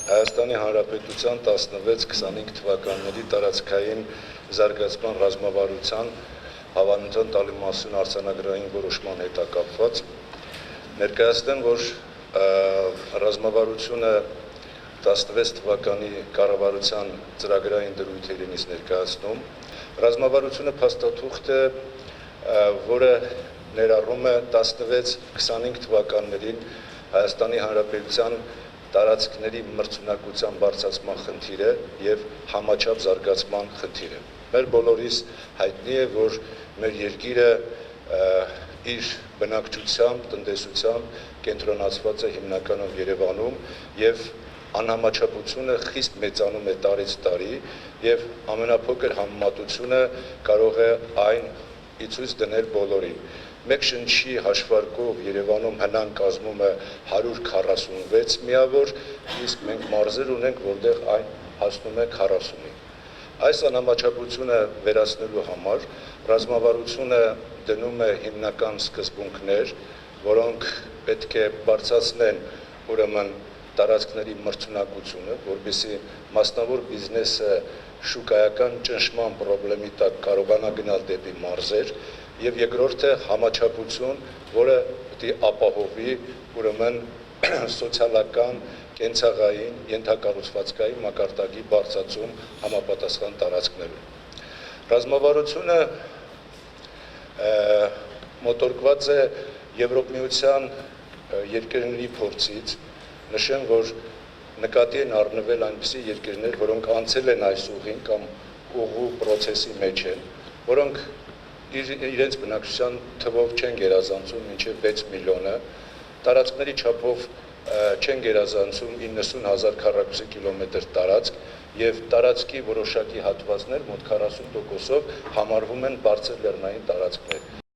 Հայաստանի Հանրապետության 16-25 թվականների տարածքային զարգացման ռազմավարության հավանության տալու մասին արձանագրային որոշման հետ կապված ներկայացնեմ, որ ռազմավարությունը 16 թվականի կառավարության ծրագրային դրույթերին ներկայացնում։ Ռազմավարությունը փաստաթուղթ է, որը ներառում է 16-25 թվականներին Հայաստանի Հանրապետության տարածքների մրցունակության բարձրացման խնդիրը եւ համաչափ զարգացման խնդիրը։ Մեր բոլորիս հայտնի է, որ մեր երկիրը իր բնակչությամբ, տնտեսությամբ կենտրոնացված է հիմնականում Երևանում եւ անհամաչափությունը խիստ մեծանում է տարեց տարի եւ ամենափոքր համեմատությունը կարող է այն ի ցույց դնել բոլորին։ Մեկ շնչի հաշվարկով Երևանում հնան կազմում է 146 միավոր, իսկ մենք մարզեր ունենք, որտեղ այն հասնում է 40-ի։ Այս անհամաչափությունը վերացնելու համար ռազմավարությունը դնում է հիմնական սկզբունքներ, որոնք պետք է բարձրացնեն ուրեմն տարածքների մրցունակությունը, որպեսզի մասնավոր բիզնեսը շուկայական ճնշման խնդրի տակ կարողանա գնալ դեպի մարզեր, եւ երկրորդը համաչափություն, որը պետք է ապահովի ուրեմն սոցիալական, կենցաղային, ենթակառուցվածքային մակարդակի բարձրացում համապատասխան տարածքներում։ Ռազմավարությունը մոտորկված է Եվրոպայության երկրների փորձից, նշեմ, որ նկատի են առնվել այնպիսի երկրներ, որոնք անցել են այս ուղին կամ ուղու process-ի մեջ են, որոնք իրենց բնակչության թվով չեն գերազանցում մինչև 6 միլիոնը, տարածքների չափով չեն գերազանցում 90,000 քառակուսի կիլոմետր տարածք եւ տարածքի որոշակի հատվածներ մոտ 40%-ով համարվում են բարձր լեռնային տարածքներ։